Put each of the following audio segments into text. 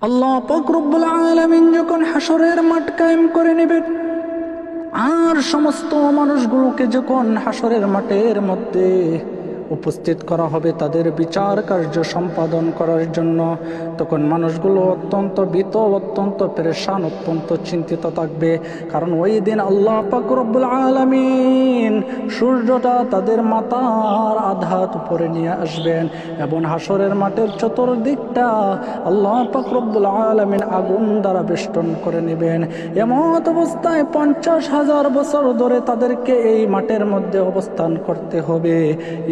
আল্লাহ পাক রব্বুল আলামিন যখন হাসরের মাঠ কায়েম করে নেবেন, আর সমস্ত মানুষগুলোকে যখন হাসরের মাঠের মধ্যে উপস্থিত করা হবে তাদের বিচার কার্য সম্পাদন করার জন্য, তখন মানুষগুলো অত্যন্ত ভীত, অত্যন্ত পেরেশান, অত্যন্ত চিন্তিত থাকবে। কারণ ওই দিন আল্লাহ পাক রব্বুল আলামিন সূর্যটা তাদের মাথার আধাত উপরে নিয়ে আসবেন এবং হাসরের মাঠের চতুর্দিকটা আল্লাহ পাক রব্বুল আলামিন আগুন দ্বারা বেষ্টন করে নেবেন। এমত অবস্থায় 50,000 বছর ধরে তাদেরকে এই মাঠের মধ্যে অবস্থান করতে হবে।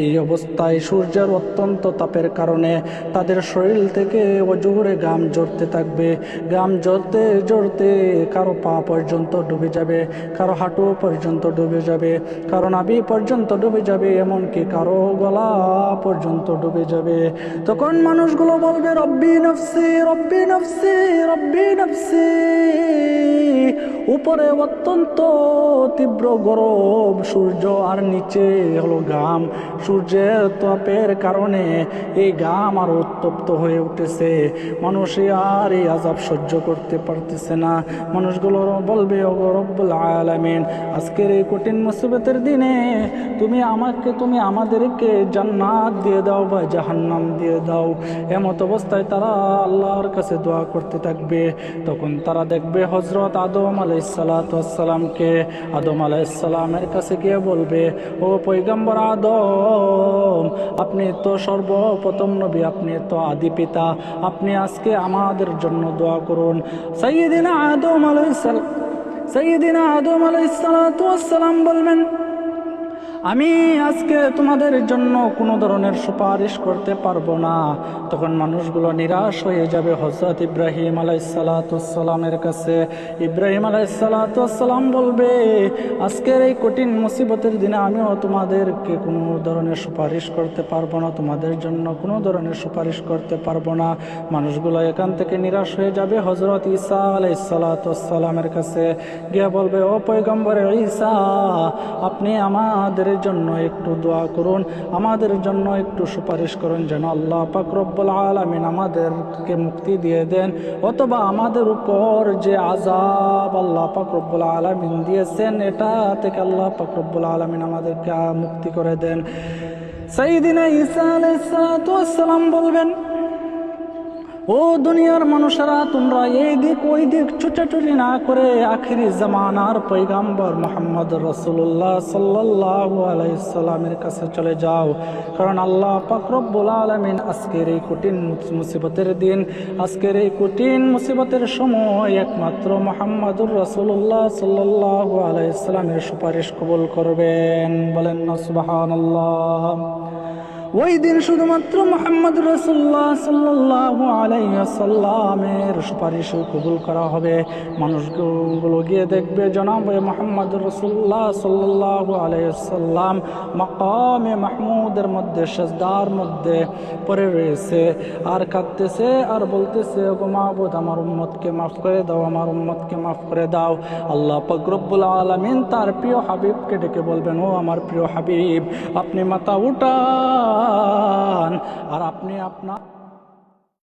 এই অবস্থায় সূর্যের অত্যন্ত তাপের কারণে তাদের শরীর থেকে অজোরে ঘাম ঝরতে থাকবে। ঘাম ঝরতে ঝরতে কারো পা পর্যন্ত ডুবে যাবে, কারো হাঁটু পর্যন্ত ডুবে যাবে, কারো নাভি পর্যন্ত ডুবে যাবে, এমনকি কারো গলা পর্যন্ত ডুবে যাবে। তখন মানুষগুলো বলবে, রব্বি নফসি রব্বি নফসি রব্বি নফসি। উপরে অত্যন্ত তীব্র গরম সূর্য, আর নিচে হলো ঘাম। সূর্যের তাপের কারণে এই ঘাম আর উত্তপ্ত হয়ে উঠেছে। মানুষ আর এই আযাব সহ্য করতে পারতেছে না। মানুষগুলো বলবে, ওগো রব্বুল আলামিন, আজকের এই কঠিন মুসিবতের দিনে তুমি আমাদেরকে জান্নাত দিয়ে দাও বা জাহান্নাম দিয়ে দাও। এমত অবস্থায় তারা আল্লাহর কাছে দোয়া করতে থাকবে। তখন তারা দেখবে হযরত আদম আলাইহিস সালাতু ওয়াস সালামকে। আদম আলাইহিস সালামের কাছে গিয়ে বলবে, ও পয়গম্বর আদম, আপনি তো সর্বপ্রথম নবী, আপনি তো আদি পিতা, আপনি আজকে আমাদের জন্য দোয়া করুন। সাইয়্যিদিনা আদম আলাইহিস সালাতু ওয়াস সালাম বলবেন, আমি আজকে তোমাদের জন্য কোনো ধরনের সুপারিশ করতে পারবো না। তখন মানুষগুলো নিরাশ হয়ে যাবে হযরত ইব্রাহিম আলাইহিসসালামের কাছে। ইব্রাহিম আলাইহিসসালাম বলবে, আজকের এই কঠিন মুসিবতের দিনে আমিও তোমাদেরকে কোনো ধরনের সুপারিশ করতে পারবো না, তোমাদের জন্য কোনো ধরনের সুপারিশ করতে পারবো না। মানুষগুলো এখান থেকে নিরাশ হয়ে যাবে হযরত ঈসা আলাইহিসসালামের কাছে গিয়ে বলবে, ও পয়গম্বর ঈসা, আপনি আমাদের জন্য একটু দোয়া করুন, আমাদের জন্য একটু সুপারিশ করুন, যেন আল্লাহ পাক রব্বুল আলামিন আমাদেরকে মুক্তি দিয়ে দেন, অথবা আমাদের উপর যে আযাব আল্লাহ পাক রব্বুল আলামিন দিয়েছেন এটা থেকে আল্লাহ পাক রব্বুল আলামিন আমাদেরকে মুক্তি করে দেন। সাইয়্যিদিনা ঈসা আলাইহিস সালাতু ওয়াস সালাম বলবেন, ও দুনিয়ার মানুষেরা, তোমরা এই দিক ওই দিক ছুটাছুটি না করে আখিরি জামানার পয়গম্বর মুহাম্মদ রাসূলুল্লাহ সাল্লাল্লাহু আলাইহি সাল্লামের কাছে চলে যাও। কারণ আল্লাহ পাক রব্বুল আলামিন আজকের এই কঠিন মুসিবতের দিন, আজকের এই কঠিন মুসিবতের সময় একমাত্র মুহাম্মদুর রাসূলুল্লাহ সাল্লাল্লাহু আলাইহি সাল্লামের সুপারিশ কবুল করবেন। বলেন না সুবহানাল্লাহ। ওই দিন শুধুমাত্র মুহাম্মদ রাসূলুল্লাহ সাল্লাল্লাহু আলাইহি ওয়াসাল্লামের সুপারিশ কবুল করা হবে। মানুষগুলো গিয়ে দেখবে জনাব মুহাম্মদ রাসূলুল্লাহ সাল্লাল্লাহু আলাইহি ওয়াসাল্লাম মাকামে মাহমুদের মধ্যে সিজদার মধ্যে পড়ে রয়েছে, আর কাঁদতেছে আর বলতেছে, ওগো মাবুদ, আমার উম্মতকে মাফ করে দাও, আমার উম্মতকে মাফ করে দাও। আল্লাহ পাক রব্বুল আলামিন তার প্রিয় হাবিবকে ডেকে বলবেন, ও আমার প্রিয় হাবিব, আপনি মাথা উঠান আর আপনি আপনার